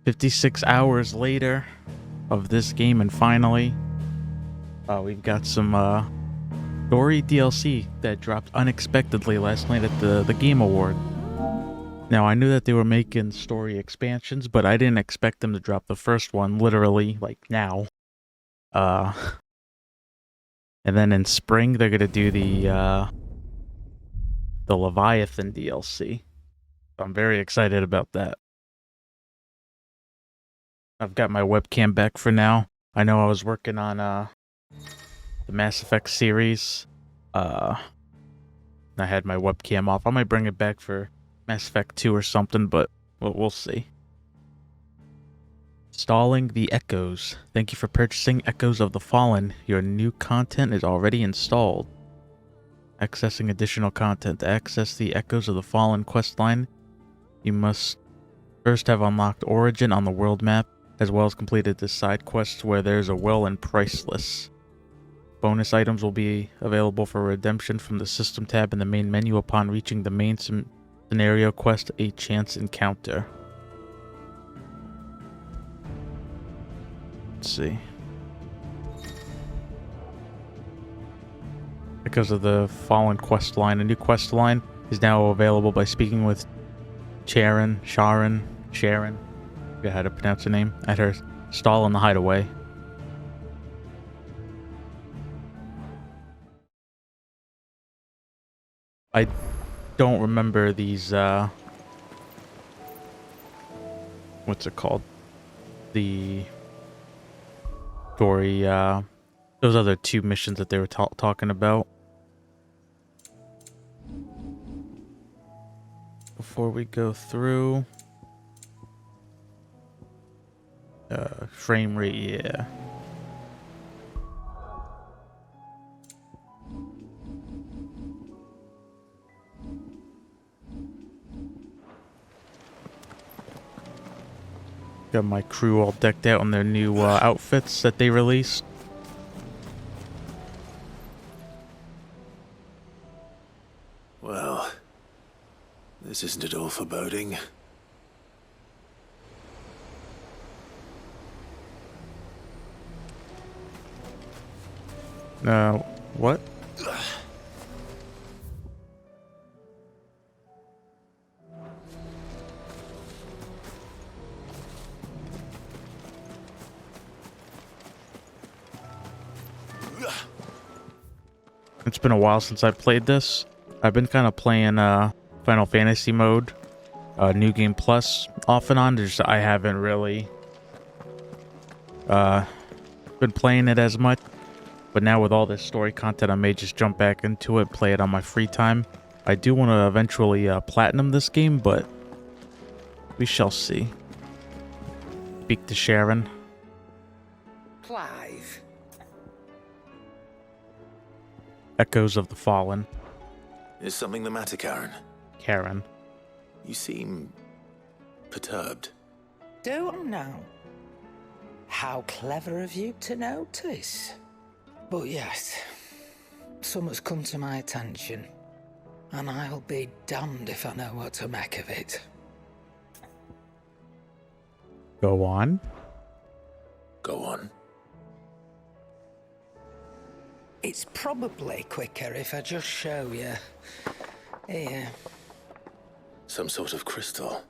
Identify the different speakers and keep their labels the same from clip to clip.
Speaker 1: 56 hours later of this game, and finally, we've got some story DLC that dropped unexpectedly last night at the Game Award. Now, I knew that they were making story expansions, but I didn't expect them to drop the first one literally, like, now. And then in spring, they're gonna do the Leviathan DLC. I'm very excited about that. I've got my webcam back for now. I know I was working on the Mass Effect series. I had my webcam off. I might bring it back for Mass Effect 2 or something, but we'll see. Installing the Echoes. Thank you for purchasing Echoes of the Fallen. Your new content is already installed. Accessing additional content. To access the Echoes of the Fallen questline, you must first have unlocked Origin on the world map, as well as completed the side quests where there's a will and priceless. Bonus items will be available for redemption from the System tab in the main menu upon reaching the main scenario quest, A Chance Encounter. Let's see. Because of the Fallen quest line, a new quest line is now available by speaking with Sharon, I forget how to pronounce her name, at her stall in the hideaway. I don't remember these, what's it called? The story, those other two missions that they were talking about. Before we go through, frame rate, yeah. Got my crew all decked out in their new outfits that they released.
Speaker 2: Well, this isn't at all foreboding.
Speaker 1: What? It's been a while since I played this. I've been kind of playing Final Fantasy mode, New Game Plus, off and on. I haven't really been playing it as much. But now with all this story content, I may just jump back into it, play it on my free time. I do want to eventually platinum this game, but we shall see. Speak to Sharon.
Speaker 3: Clive.
Speaker 1: Echoes of the Fallen.
Speaker 2: Is something the matter, Karen?
Speaker 1: Karen.
Speaker 2: You seem perturbed.
Speaker 3: Don't know. How clever of you to notice. But yes, something's come to my attention, and I'll be damned if I know what to make of it.
Speaker 1: Go on.
Speaker 2: Go on.
Speaker 3: It's probably quicker if I just show you. Here.
Speaker 2: Some sort of crystal.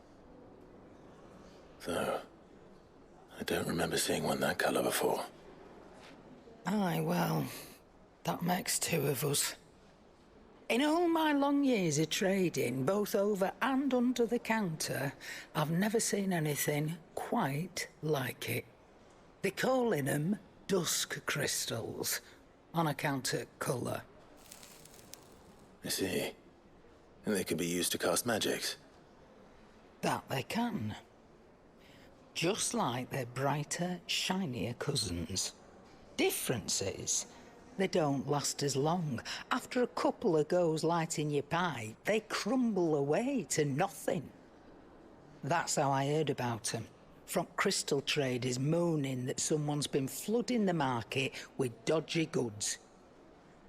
Speaker 2: Though, I don't remember seeing one that color before.
Speaker 3: Aye, well, that makes two of us. In all my long years of trading, both over and under the counter, I've never seen anything quite like it. They're calling them dusk crystals, on account of colour.
Speaker 2: I see. And they can be used to cast magics.
Speaker 3: That they can. Just like their brighter, shinier cousins. Difference is, they don't last as long. After a couple of goes lighting your pipe, they crumble away to nothing. That's how I heard about them. From crystal traders moaning that someone's been flooding the market with dodgy goods.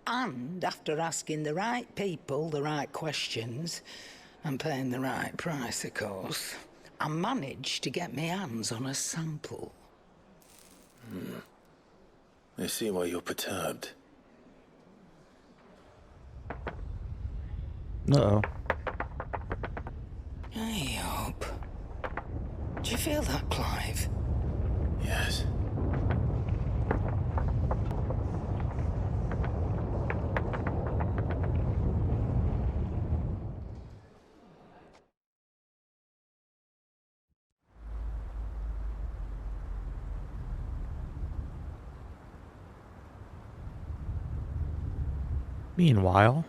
Speaker 3: And after asking the right people the right questions, and paying the right price, of course, I managed to get my hands on a sample.
Speaker 2: I see why you're perturbed.
Speaker 1: Uh-oh.
Speaker 3: Hey up. Do you feel that, Clive?
Speaker 2: Yes.
Speaker 1: Meanwhile,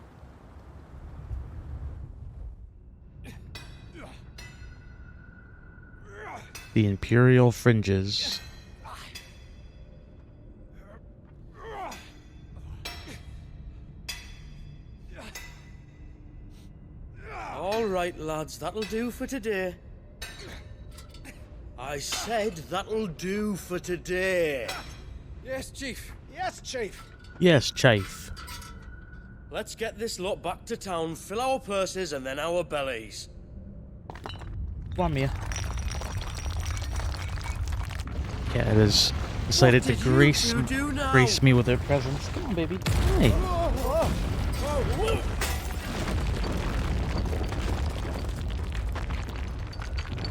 Speaker 1: the Imperial fringes.
Speaker 4: All right, lads, that'll do for today. I said that'll do for today.
Speaker 5: Yes, Chief. Yes, Chief.
Speaker 1: Yes, Chief.
Speaker 4: Let's get this lot back to town, fill our purses and then our bellies.
Speaker 1: Come on, Mia. Yeah, it is decided to
Speaker 4: What did you
Speaker 1: grace
Speaker 4: two do now?
Speaker 1: me with their presence. Come on, baby. Hey.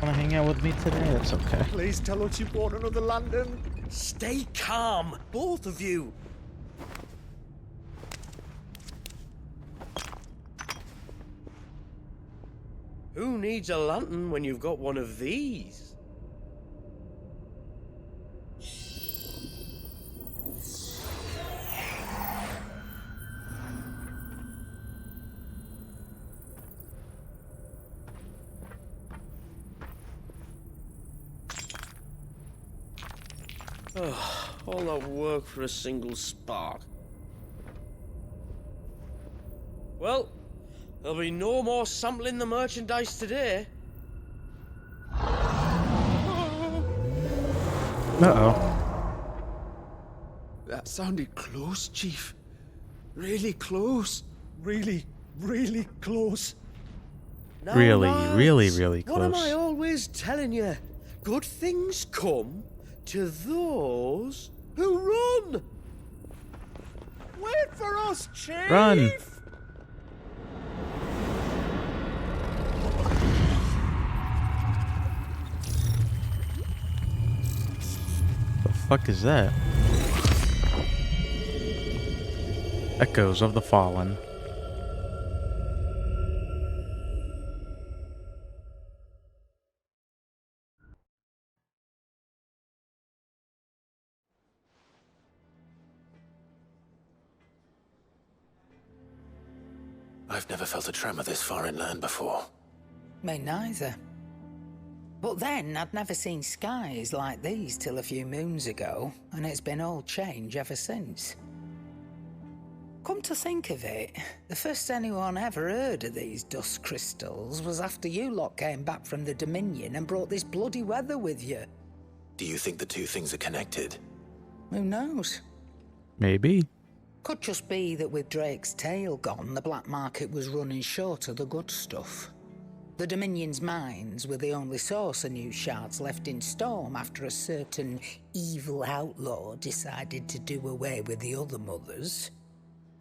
Speaker 1: Want to hang out with me today? That's okay.
Speaker 5: Please tell us you bought another lantern.
Speaker 4: Stay calm, both of you. Who needs a lantern when you've got one of these? All that work for a single spark. Well, there'll be no more sampling the merchandise today.
Speaker 1: Uh-oh.
Speaker 5: That sounded close, Chief. Really close. Really, really close.
Speaker 4: Now,
Speaker 1: Really,
Speaker 4: lads,
Speaker 1: really
Speaker 4: What am
Speaker 1: close.
Speaker 4: I always telling you? Good things come to those who run.
Speaker 5: Wait for us, Chief.
Speaker 1: Run. The fuck is that? Echoes of the Fallen.
Speaker 2: I've never felt a tremor this far inland before.
Speaker 3: Me neither. But then, I'd never seen skies like these till a few moons ago, and it's been all change ever since. Come to think of it, the first anyone ever heard of these dust crystals was after you lot came back from the Dominion and brought this bloody weather with you.
Speaker 2: Do you think the two things are connected?
Speaker 3: Who knows?
Speaker 1: Maybe.
Speaker 3: Could just be that with Drake's tail gone, the black market was running short of the good stuff. The Dominion's mines were the only source of new shards left in Storm after a certain evil outlaw decided to do away with the other mothers.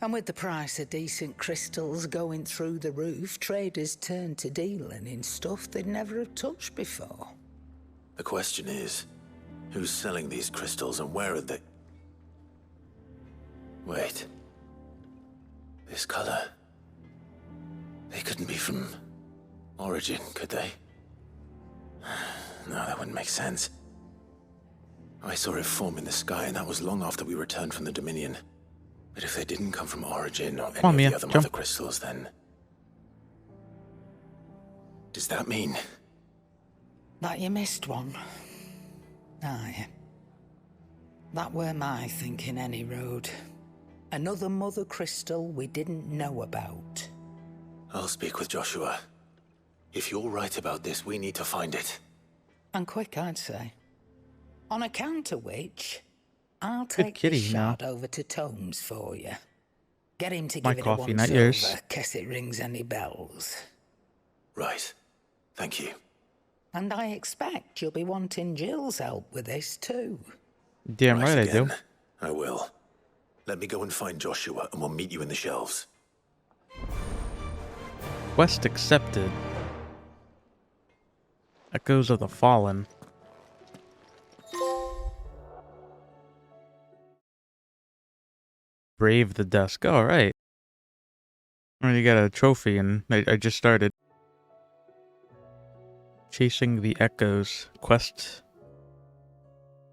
Speaker 3: And with the price of decent crystals going through the roof, traders turned to dealing in stuff they'd never have touched before.
Speaker 2: The question is, who's selling these crystals and where are they? Wait. This color. They couldn't be from Origin, could they? No, that wouldn't make sense. I saw it form in the sky, and that was long after we returned from the Dominion. But if they didn't come from Origin or any of the other mother crystals, then... Does that mean...
Speaker 3: That you missed one? Aye. That were my thinking, any road. Another mother crystal we didn't know about.
Speaker 2: I'll speak with Joshua. If you're right about this, we need to find it.
Speaker 3: And quick, I'd say. On account of which, I'll take
Speaker 1: kitty
Speaker 3: this
Speaker 1: now.
Speaker 3: shard over to Tomes for you. Get him to
Speaker 1: My
Speaker 3: give it
Speaker 1: coffee,
Speaker 3: a
Speaker 1: not
Speaker 3: once
Speaker 1: yours.
Speaker 3: over, case it rings any bells.
Speaker 2: Right. Thank you.
Speaker 3: And I expect you'll be wanting Jill's help with this too.
Speaker 1: Damn right I do.
Speaker 2: again. I will. Let me go and find Joshua, and we'll meet you in the shelves.
Speaker 1: Quest accepted. Echoes of the Fallen. Brave the Dusk. Alright. Already got a trophy and I just started. Chasing the Echoes. Quest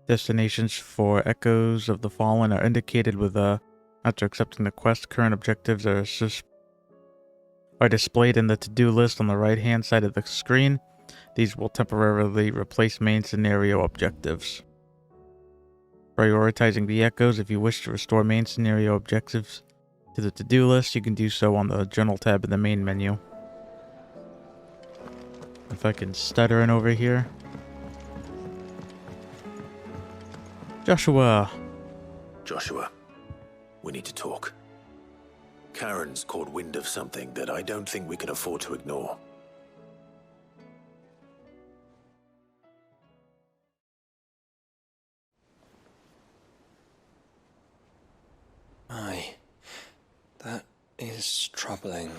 Speaker 1: destinations for Echoes of the Fallen are indicated with after accepting the quest. Current objectives are displayed in the to-do list on the right-hand side of the screen. These will temporarily replace main scenario objectives. Prioritizing the Echoes. If you wish to restore main scenario objectives to the to-do list, you can do so on the Journal tab in the main menu. If I can stutter in over here. Joshua,
Speaker 2: we need to talk. Karen's caught wind of something that I don't think we can afford to ignore.
Speaker 6: Aye, that is troubling.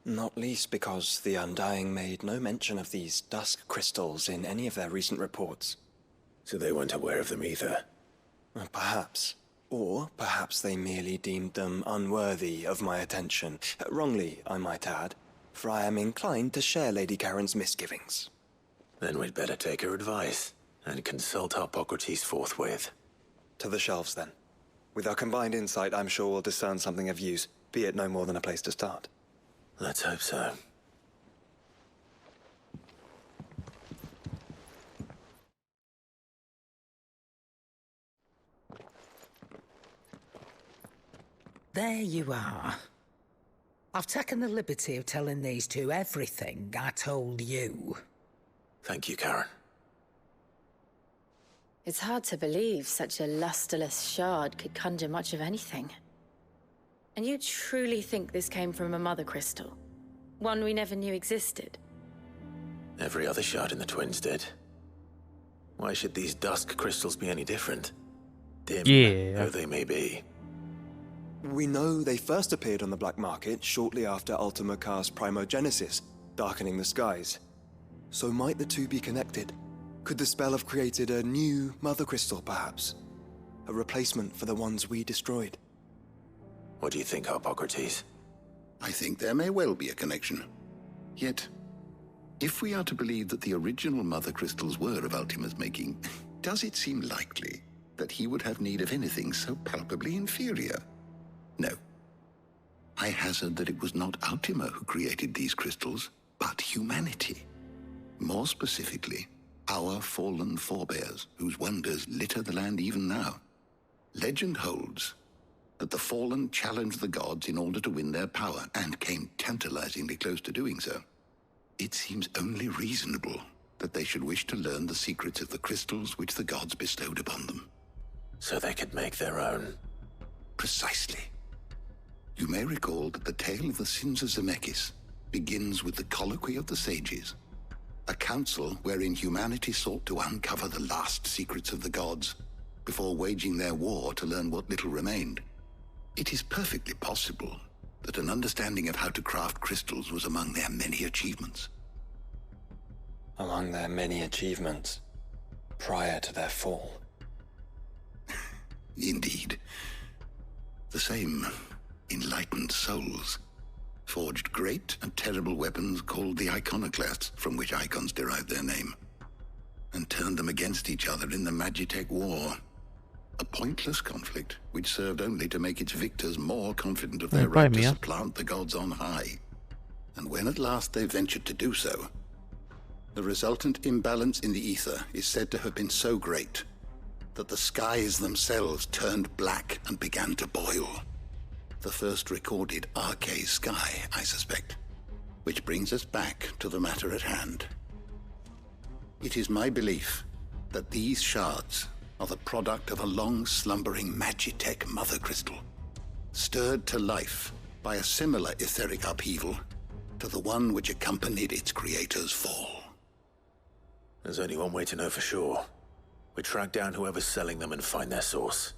Speaker 6: Not least because the Undying made no mention of these dusk crystals in any of their recent reports.
Speaker 2: So they weren't aware of them either.
Speaker 6: Perhaps. Or perhaps they merely deemed them unworthy of my attention. Wrongly, I might add, for I am inclined to share Lady Karen's misgivings.
Speaker 2: Then we'd better take her advice and consult Hippocrates forthwith.
Speaker 6: To the shelves, then. With our combined insight, I'm sure we'll discern something of use, be it no more than a place to start.
Speaker 2: Let's hope so.
Speaker 3: There you are. I've taken the liberty of telling these two everything I told you.
Speaker 2: Thank you, Karen.
Speaker 7: It's hard to believe such a lusterless shard could conjure much of anything. And you truly think this came from a mother crystal? One we never knew existed?
Speaker 2: Every other shard in the Twins did. Why should these dusk crystals be any different? Dim though they may be.
Speaker 6: We know they first appeared on the black market shortly after Ultima Car's primogenesis, darkening the skies. So might the two be connected? Could the spell have created a new mother crystal, perhaps? A replacement for the ones we destroyed?
Speaker 2: What do you think, Hippocrates?
Speaker 8: I think there may well be a connection. Yet, if we are to believe that the original mother crystals were of Ultima's making, does it seem likely that he would have need of anything so palpably inferior? No. I hazard that it was not Ultima who created these crystals, but humanity. More specifically, our fallen forebears, whose wonders litter the land even now. Legend holds that the fallen challenged the gods in order to win their power, and came tantalizingly close to doing so. It seems only reasonable that they should wish to learn the secrets of the crystals which the gods bestowed upon them.
Speaker 2: So they could make their own.
Speaker 8: Precisely. You may recall that the tale of the sins of Zemeckis begins with the colloquy of the sages, a council wherein humanity sought to uncover the last secrets of the gods before waging their war to learn what little remained. It is perfectly possible that an understanding of how to craft crystals was among their many achievements.
Speaker 6: Among their many achievements, prior to their fall.
Speaker 8: Indeed. The same enlightened souls forged great and terrible weapons called the iconoclasts, from which icons derived their name, and turned them against each other in the Magitech War. A pointless conflict which served only to make its victors more confident of their right to supplant the gods on high. And when at last they ventured to do so, the resultant imbalance in the ether is said to have been so great that the skies themselves turned black and began to boil. The first recorded Arcade sky, I suspect. Which brings us back to the matter at hand. It is my belief that these shards are the product of a long-slumbering Magitech mother crystal, stirred to life by a similar etheric upheaval, to the one which accompanied its creator's fall.
Speaker 2: There's only one way to know for sure. We track down whoever's selling them and find their source.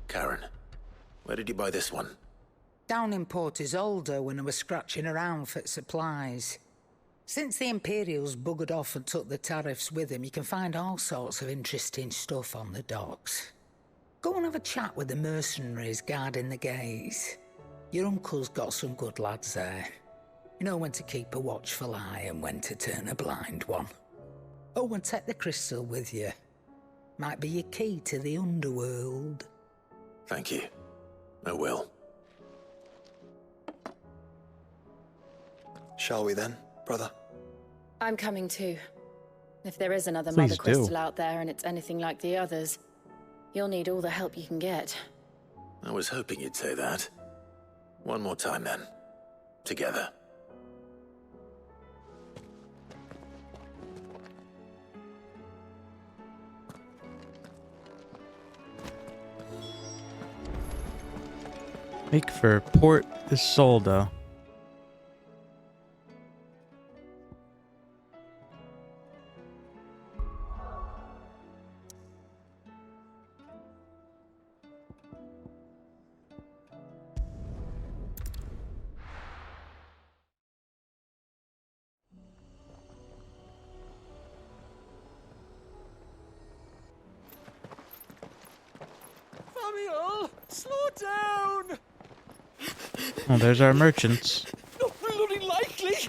Speaker 2: Karen, where did you buy this one?
Speaker 3: Down in Port Isolde when I was scratching around for supplies. Since the Imperials buggered off and took the tariffs with them, you can find all sorts of interesting stuff on the docks. Go and have a chat with the mercenaries guarding the gates. Your uncle's got some good lads there. You know when to keep a watchful eye and when to turn a blind one. Oh, and take the crystal with you. Might be your key to the underworld.
Speaker 2: Thank you. I will.
Speaker 6: Shall we then, brother?
Speaker 7: I'm coming too. If there is another
Speaker 1: Please
Speaker 7: mother
Speaker 1: do.
Speaker 7: crystal out there and it's anything like the others, you'll need all the help you can get.
Speaker 2: I was hoping you'd say that. One more time then. Together.
Speaker 1: Make for Port Isolde.
Speaker 4: Samuel, slow down!
Speaker 1: Oh, there's our merchants.
Speaker 4: Not bloody likely!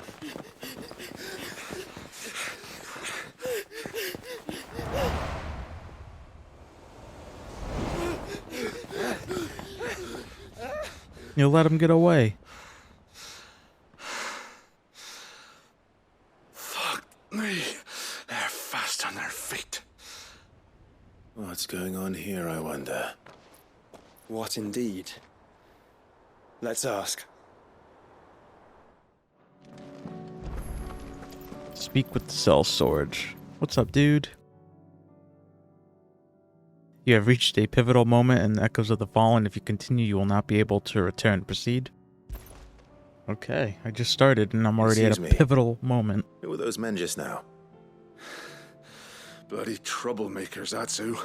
Speaker 1: You'll let him get away.
Speaker 5: Fuck me. They're fast on their feet.
Speaker 2: What's going on here, I wonder?
Speaker 6: What indeed? Let's ask.
Speaker 1: Speak with the sellsword. What's up, dude? You have reached a pivotal moment in the Echoes of the Fallen. If you continue, you will not be able to return. Proceed. Okay, I just started and I'm already
Speaker 2: Excuse
Speaker 1: at a
Speaker 2: me.
Speaker 1: pivotal moment.
Speaker 2: Who were those men just now?
Speaker 5: Bloody troublemakers, that's who.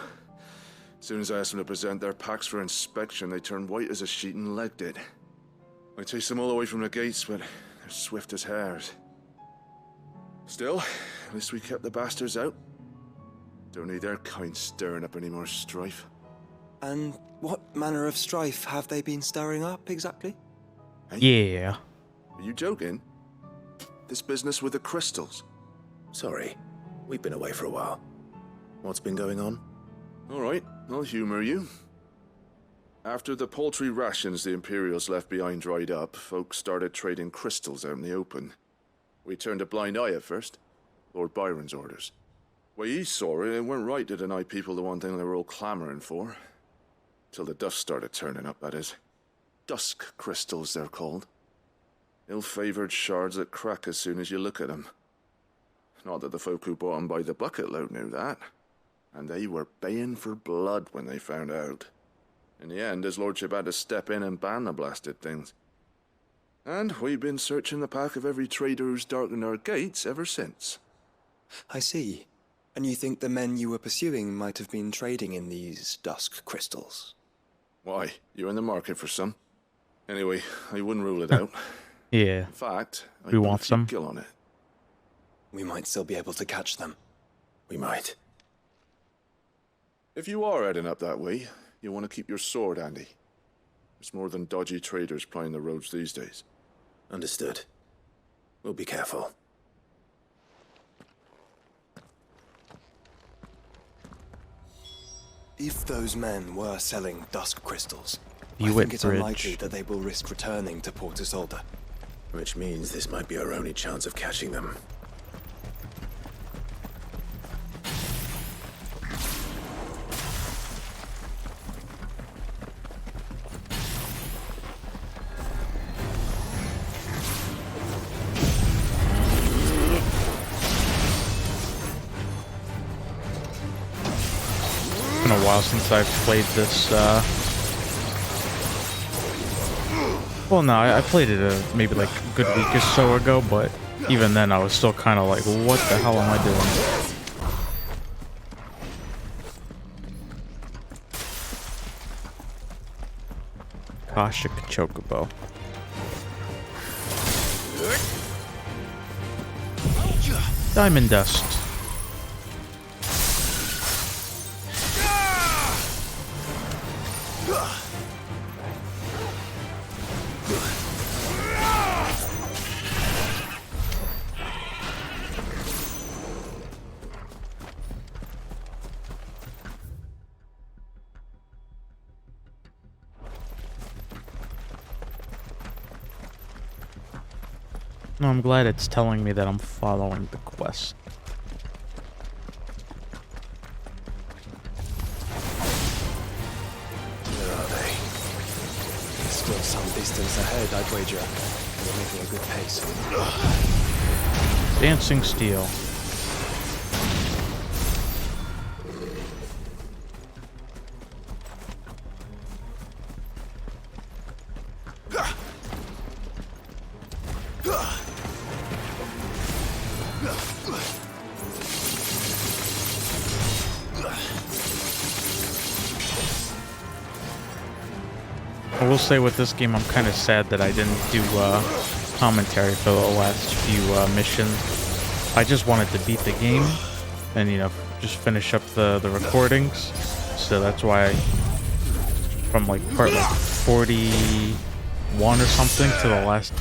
Speaker 5: As soon as I asked them to present their packs for inspection, they turned white as a sheet and legged it. I chased them all the way from the gates, but they're swift as hares. Still, at least we kept the bastards out. Don't need their kind stirring up any more strife.
Speaker 6: And what manner of strife have they been stirring up exactly?
Speaker 1: Yeah.
Speaker 5: Are you joking? This business with the crystals?
Speaker 2: Sorry, we've been away for a while. What's been going on?
Speaker 5: All right, I'll humor you. After the paltry rations the Imperials left behind dried up, folks started trading crystals out in the open. We turned a blind eye at first. Lord Byron's orders. Way he saw it, it weren't right to deny people the one thing they were all clamoring for. Till the dust started turning up, that is. Dusk crystals, they're called. Ill-favored shards that crack as soon as you look at them. Not that the folk who bought them by the bucket load knew that. And they were baying for blood when they found out. In the end, his lordship had to step in and ban the blasted things. And we've been searching the pack of every trader who's darkened our gates ever since.
Speaker 6: I see. And you think the men you were pursuing might have been trading in these dusk crystals?
Speaker 5: Why? You're in the market for some? Anyway, I wouldn't rule it out.
Speaker 1: Yeah.
Speaker 5: In fact, I
Speaker 1: We want some.
Speaker 5: Gill on it.
Speaker 6: We might still be able to catch them.
Speaker 2: We might.
Speaker 5: If you are heading up that way, you want to keep your sword handy. There's more than dodgy traders plying the roads these days.
Speaker 2: Understood. We'll be careful.
Speaker 6: If those men were selling dusk crystals, I
Speaker 1: Hewitt
Speaker 6: think it's
Speaker 1: Bridge.
Speaker 6: unlikely that they will risk returning to Port Isolde.
Speaker 2: Which means this might be our only chance of catching them.
Speaker 1: It's been a while since I've played this Well, no, I played it maybe like a good week or so ago, but even then I was still kind of like, what the hell am I doing? Kashik Chocobo. Diamond Dust. No, I'm glad it's telling me that I'm following the quest.
Speaker 6: Where are they? Still some distance ahead, I'd wager. We're making a good pace.
Speaker 1: Dancing Steel. I will say with this game, I'm kind of sad that I didn't do commentary for the last few missions. I just wanted to beat the game and, you know, just finish up the recordings. So that's why from like part like 41 or something to the last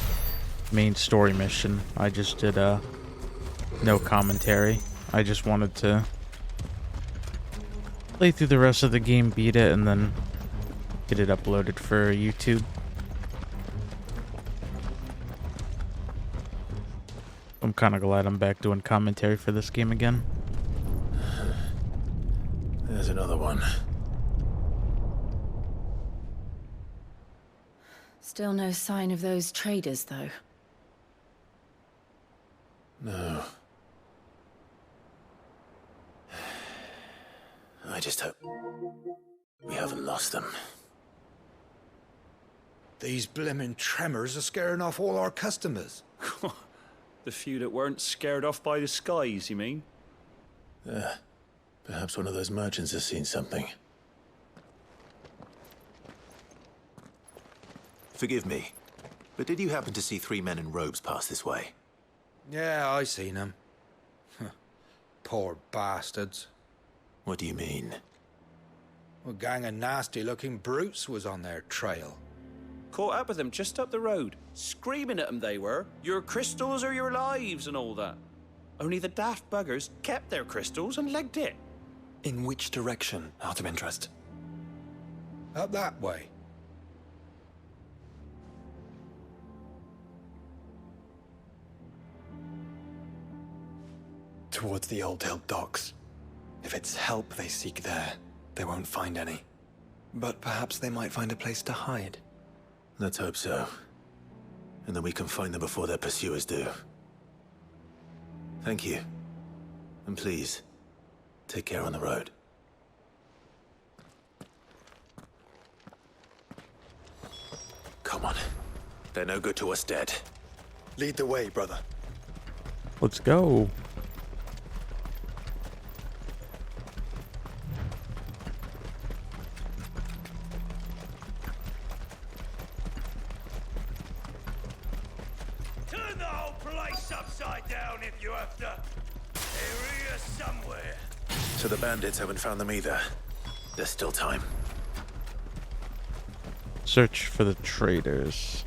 Speaker 1: main story mission, I just did no commentary. I just wanted to play through the rest of the game, beat it, and then get it uploaded for YouTube. I'm kind of glad I'm back doing commentary for this game again.
Speaker 2: There's another one.
Speaker 7: Still no sign of those traders, though.
Speaker 2: No. I just hope we haven't lost them.
Speaker 4: These blimmin' tremors are scaring off all our customers.
Speaker 9: The few that weren't scared off by the skies, you mean?
Speaker 2: Perhaps one of those merchants has seen something. Forgive me, but did you happen to see 3 men in robes pass this way?
Speaker 4: Yeah, I seen them. Poor bastards.
Speaker 2: What do you mean?
Speaker 4: A gang of nasty-looking brutes was on their trail.
Speaker 9: Caught up with them just up the road, screaming at them they were. Your crystals are your lives and all that. Only the daft buggers kept their crystals and legged it.
Speaker 6: In which direction, out of interest?
Speaker 4: Up that way.
Speaker 6: Towards the Old Hill docks. If it's help they seek there, they won't find any. But perhaps they might find a place to hide.
Speaker 2: Let's hope so. And then we can find them before their pursuers do. Thank you. And please, take care on the road. Come on. They're no good to us dead.
Speaker 6: Lead the way, brother.
Speaker 1: Let's go.
Speaker 10: Turn the whole place upside down if you have to. They're here somewhere.
Speaker 2: So the bandits haven't found them either. There's still time.
Speaker 1: Search for the traders.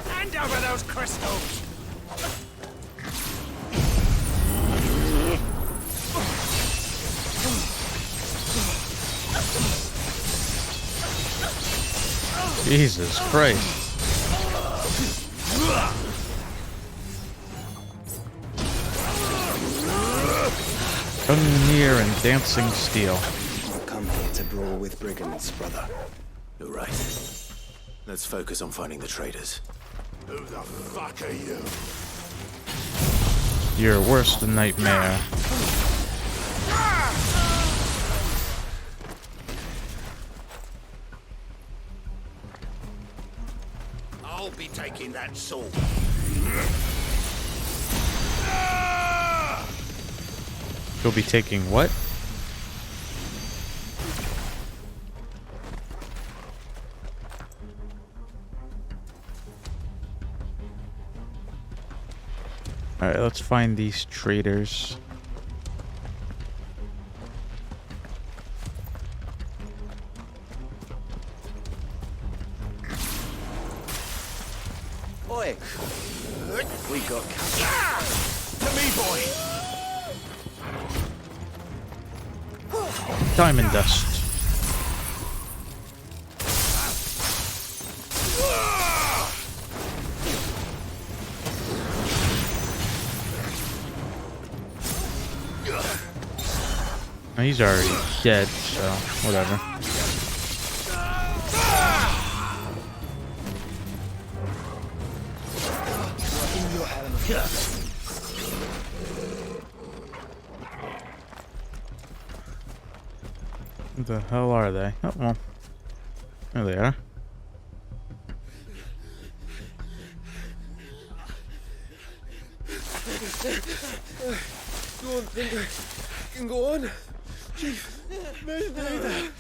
Speaker 10: Hand over those crystals!
Speaker 1: Jesus Christ. Come near and dancing steel.
Speaker 6: Come here to brawl with brigands, brother.
Speaker 2: You're right. Let's focus on finding the traders.
Speaker 10: Who the fuck are you?
Speaker 1: Your worst nightmare.
Speaker 10: I'll be taking that sword.
Speaker 1: You'll be taking what? Alright, let's find these traders.
Speaker 4: Oi! We got
Speaker 10: To me, boy!
Speaker 1: Diamond dust. Now, he's already dead, so whatever. What the hell are they? Oh, well. There they are.
Speaker 4: Don't think I can go on. Chief, neither.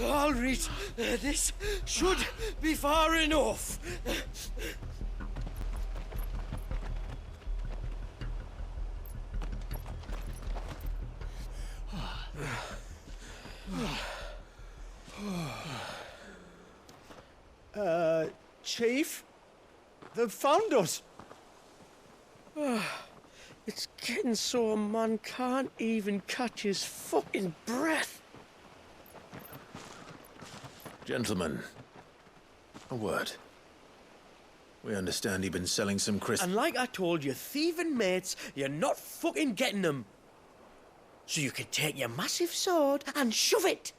Speaker 4: I'll reach. This should be far enough. Chief? They've found us. It's getting so a man can't even catch his fucking breath.
Speaker 2: Gentlemen, a word. We understand you've been selling some crystals.
Speaker 4: And like I told your thieving mates, you're not fucking getting them. So you can take your massive sword and shove it.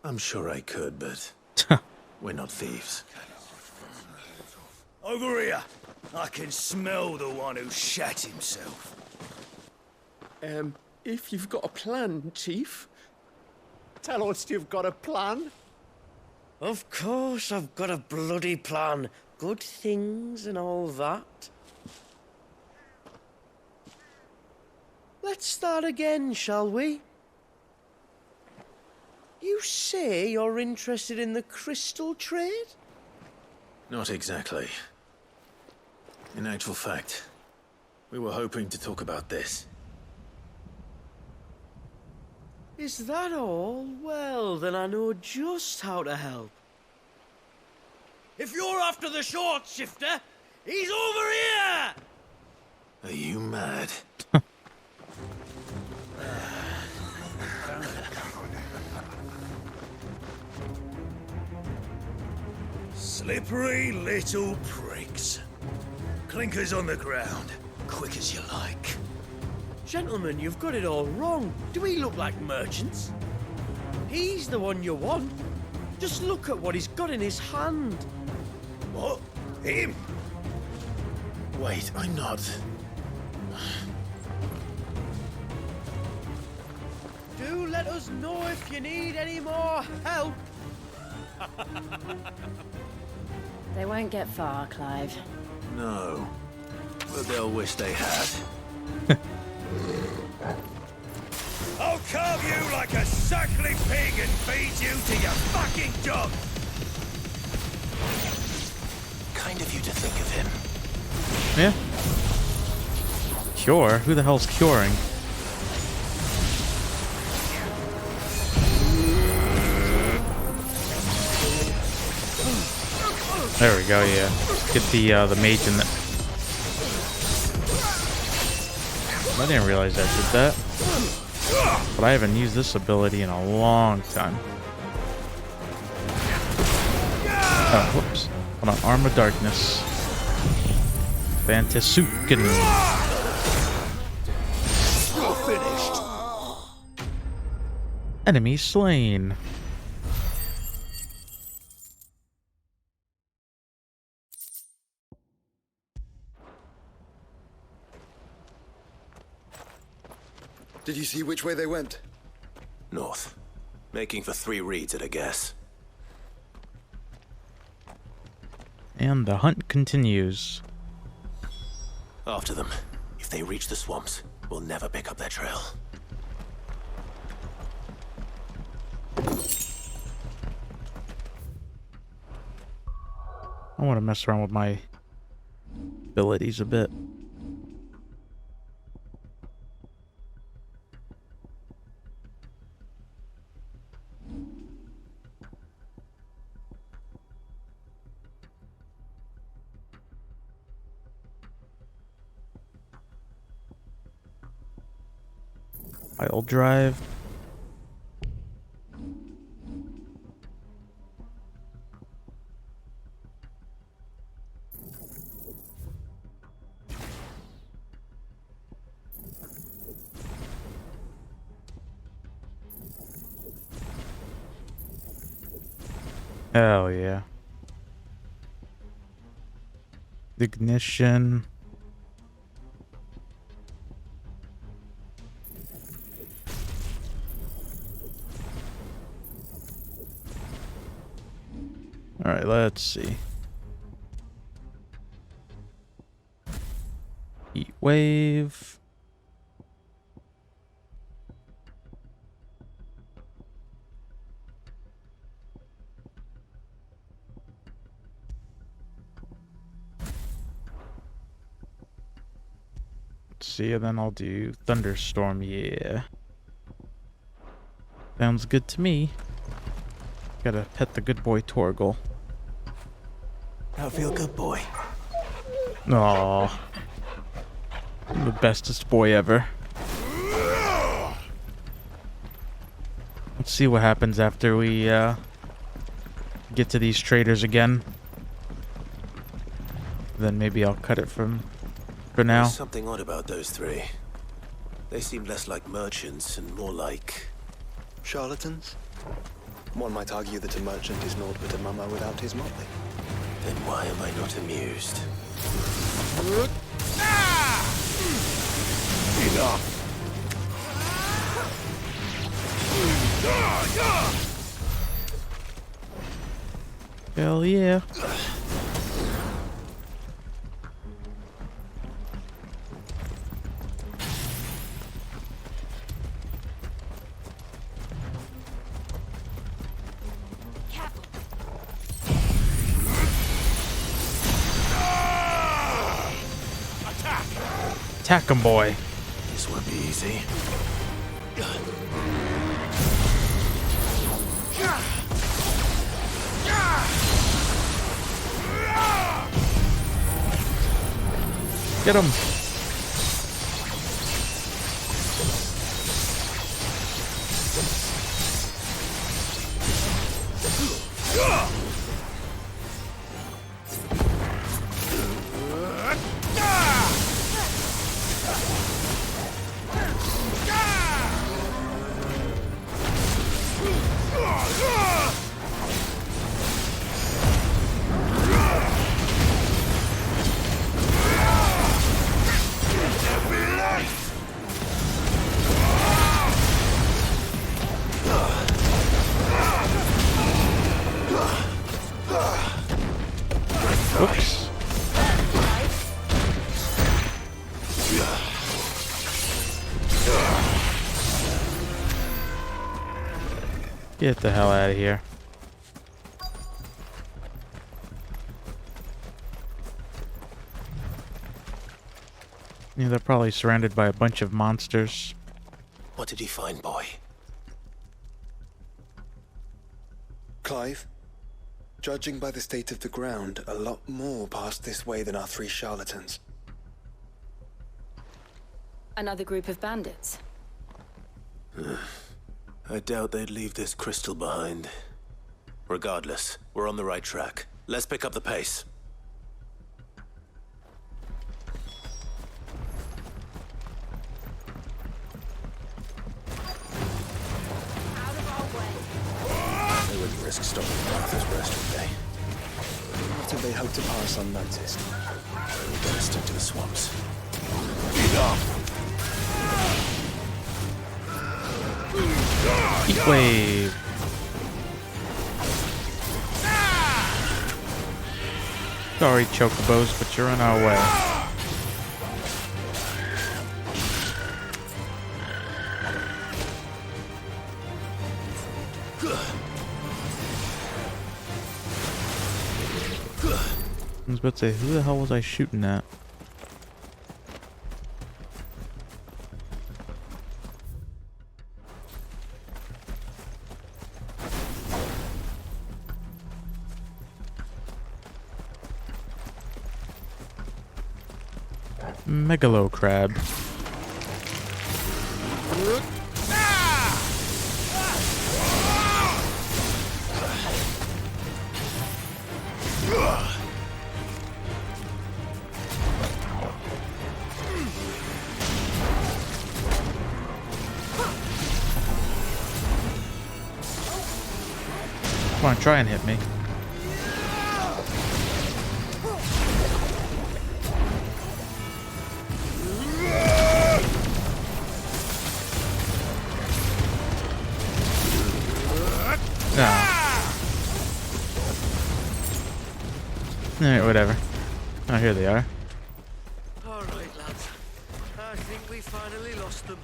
Speaker 2: I'm sure I could, but we're not thieves.
Speaker 10: Over here. I can smell the one who shat himself.
Speaker 4: If you've got a plan, Chief, tell us you've got a plan. Of course I've got a bloody plan. Good things and all that. Let's start again, shall we? You say you're interested in the crystal trade?
Speaker 2: Not exactly. In actual fact, we were hoping to talk about this.
Speaker 4: Is that all? Well, then I know just how to help. If you're after the short shifter, he's over here!
Speaker 2: Are you mad?
Speaker 10: Slippery little pricks. Clinkers on the ground, quick as you like.
Speaker 4: Gentlemen, you've got it all wrong. Do we look like merchants? He's the one you want. Just look at what he's got in his hand.
Speaker 10: What? Him?
Speaker 2: Wait, I'm not.
Speaker 4: Do let us know if you need any more help.
Speaker 7: They won't get far, Clive.
Speaker 2: No. But they'll wish they had.
Speaker 10: I'll carve you like a suckling pig and feed you to your fucking dog!
Speaker 2: Kind of you to think of him.
Speaker 1: Yeah. Cure? Who the hell's curing? There we go, yeah. Get the mage in there. I didn't realize I did that. But I haven't used this ability in a long time. Oh, whoops. Hold on, Arm of Darkness. Fantasuken.
Speaker 10: Finished.
Speaker 1: Enemy slain.
Speaker 6: Did you see which way they went?
Speaker 2: North. Making for 3 reads at a guess.
Speaker 1: And the hunt continues.
Speaker 2: After them. If they reach the swamps, we'll never pick up their trail.
Speaker 1: I want to mess around with my abilities a bit. I'll drive. Hell yeah. Ignition. All right, let's see. Heat wave. Let's see, and then I'll do thunderstorm. Yeah. Sounds good to me. Gotta pet the good boy Torgal.
Speaker 2: I feel good, boy.
Speaker 1: Aww. I'm the bestest boy ever. Let's see what happens after we get to these traders again. Then maybe I'll cut it for now.
Speaker 2: There's something odd about those three. They seem less like merchants and more like...
Speaker 6: Charlatans? One might argue that a merchant is naught but a mummer without his motley.
Speaker 2: Then why am I not amused?
Speaker 1: Hell yeah. Attack him, boy.
Speaker 2: This won't be easy.
Speaker 1: Get him. Oops. Get the hell out of here. Yeah, they're probably surrounded by a bunch of monsters.
Speaker 2: What did you find, boy?
Speaker 6: Clive? Judging by the state of the ground, a lot more passed this way than our three charlatans.
Speaker 7: Another group of bandits.
Speaker 2: I doubt they'd leave this crystal behind. Regardless, we're on the right track. Let's pick up the pace. They wouldn't risk stopping Arthur's rest, would they?
Speaker 6: What if they hope to pass unnoticed?
Speaker 2: We better stick to the swamps.
Speaker 1: Heat wave. Sorry, chocobos, but you're in our way. I was about to say, who the hell was I shooting at? Megalo crab. Come on, try and hit me. Alright, whatever. Oh, here they are.
Speaker 4: Alright, lads. I think we finally lost them.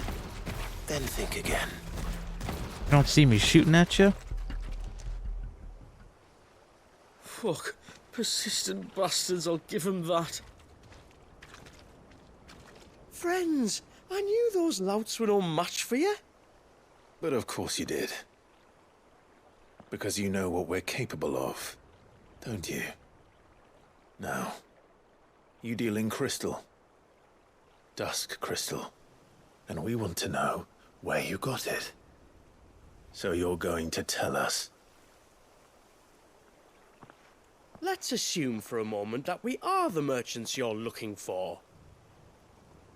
Speaker 2: Then think again.
Speaker 1: You don't see me shooting at you?
Speaker 4: Fuck. Persistent bastards, I'll give them that. Friends, I knew those louts were no match for you.
Speaker 2: But of course you did. Because you know what we're capable of, don't you? Now, you deal in crystal. Dusk crystal. And we want to know where you got it. So you're going to tell us.
Speaker 4: Let's assume for a moment that we are the merchants you're looking for.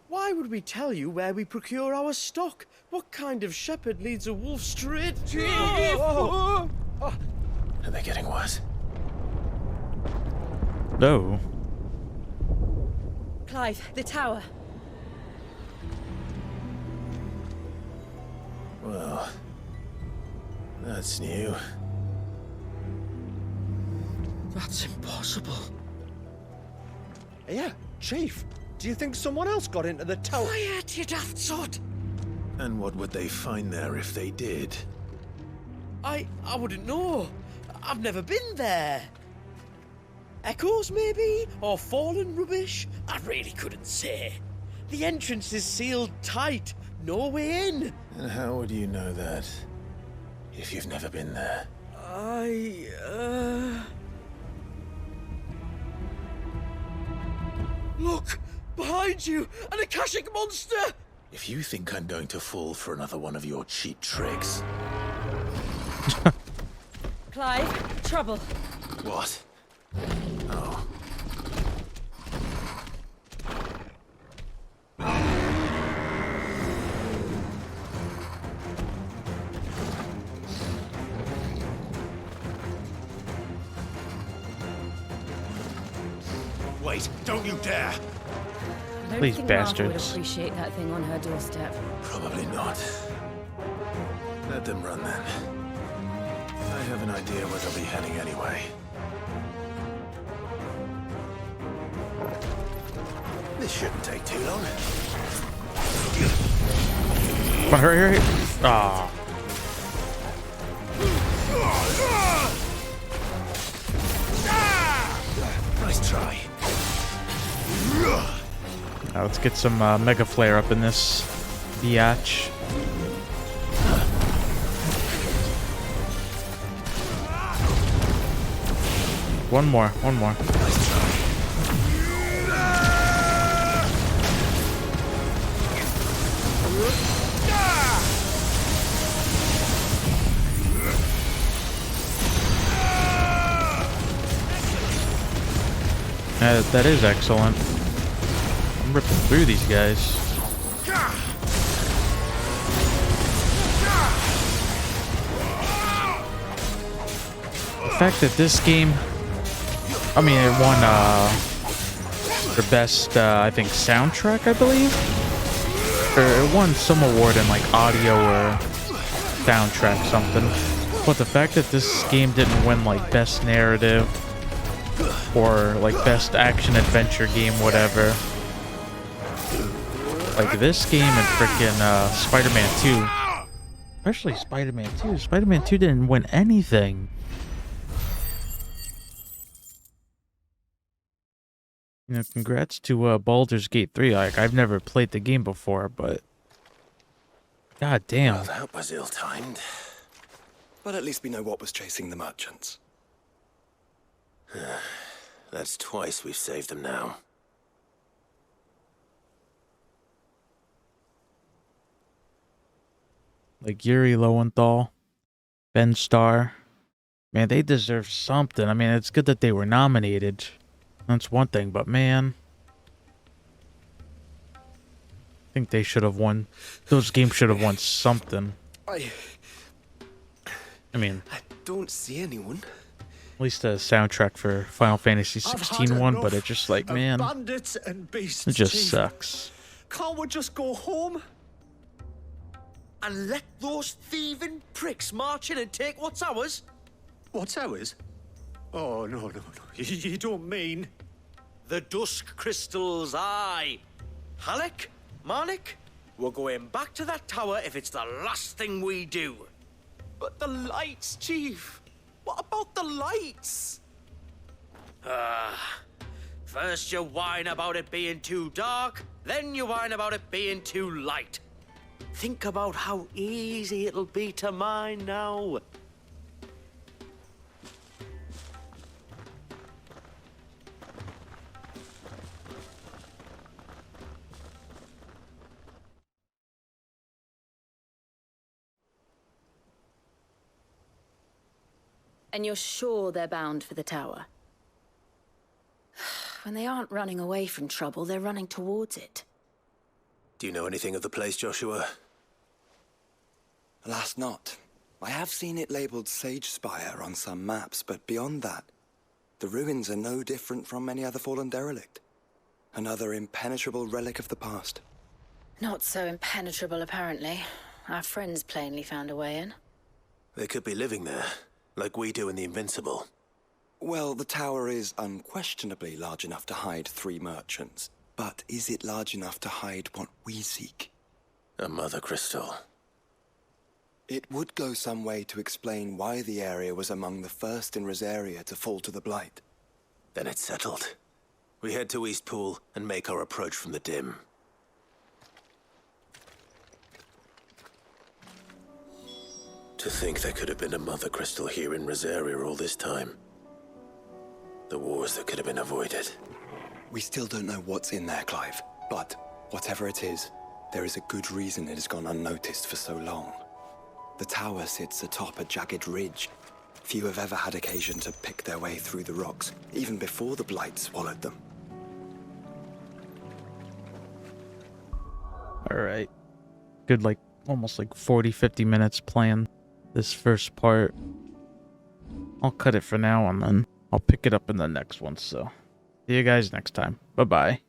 Speaker 4: Why would we tell you where we procure our stock? What kind of shepherd leads a wolf straight?
Speaker 2: Are they getting worse?
Speaker 1: No.
Speaker 7: Clive, the tower.
Speaker 2: Well, that's new.
Speaker 4: That's impossible.
Speaker 11: Yeah, Chief. Do you think someone else got into the tower?
Speaker 4: Quiet, you daft sod!
Speaker 2: And what would they find there if they did?
Speaker 4: I wouldn't know. I've never been there. Echoes, maybe? Or fallen rubbish? I really couldn't say. The entrance is sealed tight. No way in.
Speaker 2: And how would you know that? If you've never been there?
Speaker 4: Look! Behind you! An Akashic monster!
Speaker 2: If you think I'm going to fall for another one of your cheap tricks...
Speaker 7: Clive, trouble.
Speaker 2: What? Oh.
Speaker 10: Wait, don't you dare!
Speaker 7: I don't
Speaker 1: These
Speaker 7: think Martha would
Speaker 1: bastards.
Speaker 7: appreciate that thing on her doorstep.
Speaker 2: Probably not. Let them run then. I have an idea where they'll be heading anyway. This shouldn't take too long.
Speaker 1: Come on, hurry. Ah.
Speaker 2: Nice try.
Speaker 1: Now let's get some Mega Flare up in this biatch. One more. That is excellent. I'm ripping through these guys. The fact that this game, I mean, it won the best, I think, soundtrack, I believe, or it won some award in like audio or soundtrack something. But the fact that this game didn't win like best narrative or like best action adventure game, whatever. Like this game and freaking Spider-Man 2. Especially Spider-Man 2. Spider-Man 2 didn't win anything. You know, congrats to Baldur's Gate 3. Like, I've never played the game before, but god damn.
Speaker 2: Well, that was ill-timed.
Speaker 6: But at least we know what was chasing the merchants.
Speaker 2: That's twice we've saved them now.
Speaker 1: Like Yuri Lowenthal, Ben Starr. Man, they deserve something. I mean, it's good that they were nominated. That's one thing, but man, I think they should have won. Those games should have won something. I mean,
Speaker 6: I don't see anyone.
Speaker 1: At least the soundtrack for Final Fantasy XVI won, but it's just like, man,
Speaker 11: bandits and beasts,
Speaker 1: it just
Speaker 11: Chief.
Speaker 1: sucks.
Speaker 11: Can't we just go home?
Speaker 4: And let those thieving pricks march in and take what's ours?
Speaker 11: What's ours? Oh, no. You don't mean...
Speaker 4: The Dusk Crystals, aye. Halleck, Marnik, we're going back to that tower if it's the last thing we do.
Speaker 11: But the lights, Chief. What about the lights?
Speaker 4: First you whine about it being too dark, then you whine about it being too light. Think about how easy it'll be to mine now.
Speaker 7: And you're sure they're bound for the tower? When they aren't running away from trouble, they're running towards it.
Speaker 2: Do you know anything of the place, Joshua?
Speaker 6: Alas, not. I have seen it labeled Sagespire on some maps, but beyond that, the ruins are no different from any other fallen derelict. Another impenetrable relic of the past.
Speaker 7: Not so impenetrable, apparently. Our friends plainly found a way in.
Speaker 2: They could be living there, like we do in the Invincible.
Speaker 6: Well, the tower is unquestionably large enough to hide 3 merchants. But is it large enough to hide what we seek?
Speaker 2: A mother crystal.
Speaker 6: It would go some way to explain why the area was among the first in Rosaria to fall to the Blight.
Speaker 2: Then it's settled. We head to Eastpool and make our approach from the dim. To think there could have been a mother crystal here in Rosaria all this time. The wars that could have been avoided.
Speaker 6: We still don't know what's in there, Clive. But whatever it is, there is a good reason it has gone unnoticed for so long. The tower sits atop a jagged ridge. Few have ever had occasion to pick their way through the rocks, even before the Blight swallowed them.
Speaker 1: Alright. Good, like, almost like 40-50 minutes playing this first part. I'll cut it for now and then I'll pick it up in the next one, so see you guys next time. Bye-bye.